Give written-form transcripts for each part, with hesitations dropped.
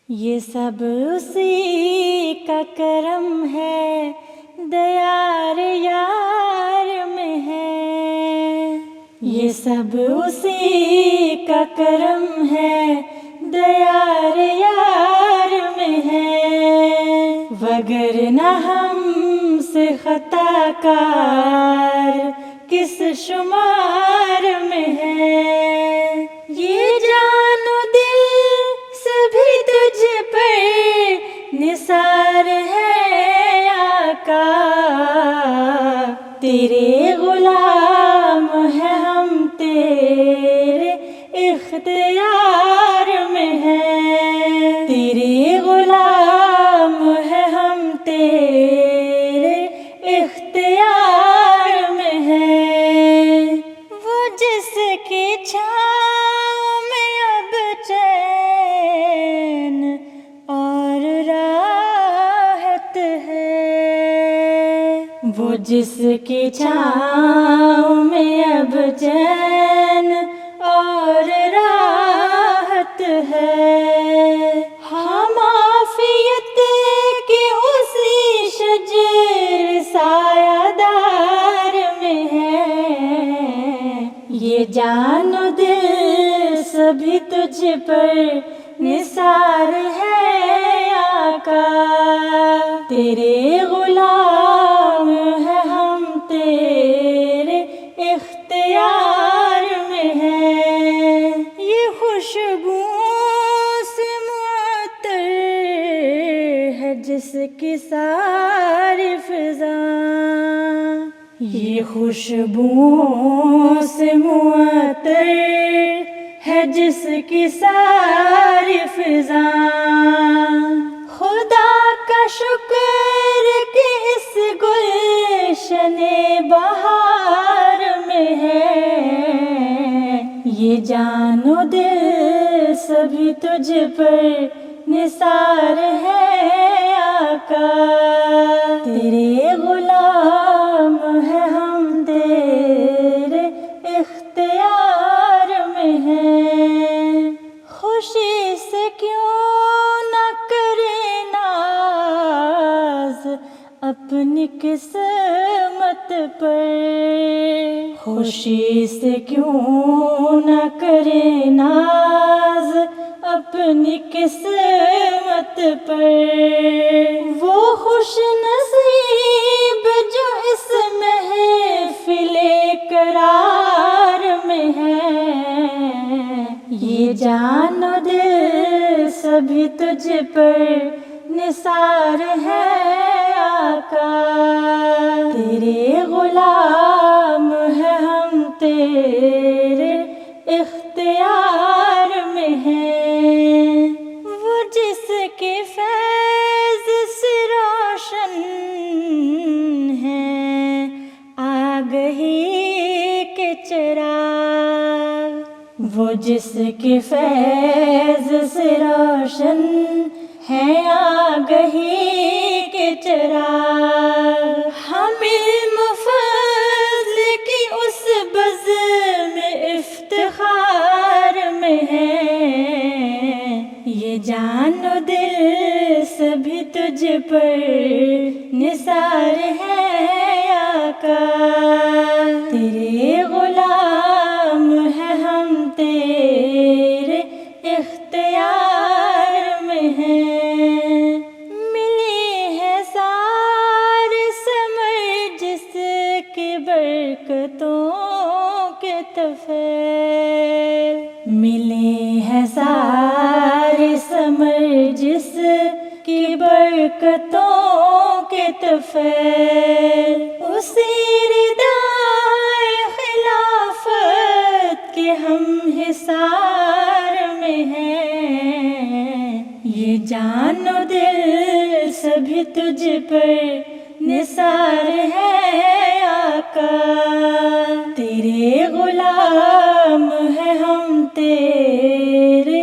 یہ سب اسی کا کرم ہے، دیار یار میں ہے۔ یہ سب اسی کا کرم ہے، دیار یار میں ہے۔ وگرنہ ہم سے خطا کار کس شمار میں ہے۔ یہ جان و دل سبھی تجھ پر نثار ہے آقا، تیرے غلام ہے ہم، تیرے اختیار میں ہے۔ تیرے غلام ہے ہم، تیرے اختیار میں ہے۔ وہ جس کی چھاؤں میں اب چین اور راحت ہے، وہ جس کی چھاؤں میں اب چین اور راحت ہے۔ ہم عافیت کے اسی شجر سایہ دار میں ہیں۔ یہ جان و دل سبھی تجھ پر نثار ہے آقا، تیرے غلام ہے ہم، تیرے اختیار میں ہے۔ یہ خوشبو سے معطر ہے جس کی ساری فضا، یہ خوشبو سے معطر ہے جس کی ساری فضا۔ خدا کا شکر کہ اس گلشن بہار میں ہے۔ یہ جان و دل سبھی تجھ پر نثار ہے آقا، تیرے غلام ہے ہم، تیرے اختیار میں ہیں۔ خوشی سے کیوں نہ کرے ناز اپنی قسمت پر، خوشی سے کیوں نہ کرے ناز اپنی قسمت پر۔ وہ خوش نصیب جو اس محفل قرار میں ہے۔ یہ جان و دل سبھی تجھ پر نثار ہے آقا، تیرے غلام ہے ہم، تیرے اختیار میں ہیں۔ وہ جس کے فیض سے روشن ہے آگہی کے چراغ، وہ جس کے فیض سے روشن ہے آگہی کے چراغ۔ ہم علم فضل کی اس بزم افتخار میں ہیں۔ یہ جان و دل سبھی تجھ پر نثار ہے آقا، تیرے غلام ہے ہم، تیرے اختیار میں ہیں۔ ملی ہے سارے ثمر جس کی برکتوں کے طفیل، ملی ہے سارے ثمر جس کی برکتوں کے طفیل۔ اسی ردائے خلافت کے ہم حصار میں ہیں۔ یہ جان و دل سبھی تجھ پر نثار ہے آقا، تیرے غلام ہے ہم، تیرے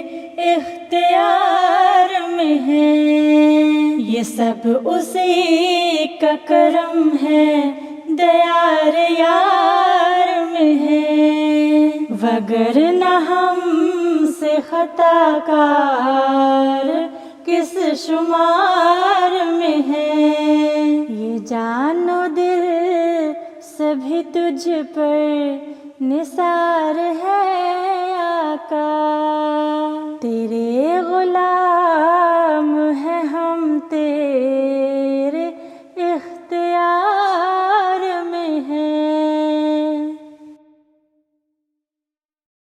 اختیار میں ہیں۔ یہ سب اسی کا کرم ہے، دیار یار میں ہے۔ وگرنہ ہم سے خطا کار کس شمار میں ہے، یہ جان و دل سبھی تجھ پر نثار ہے آقا۔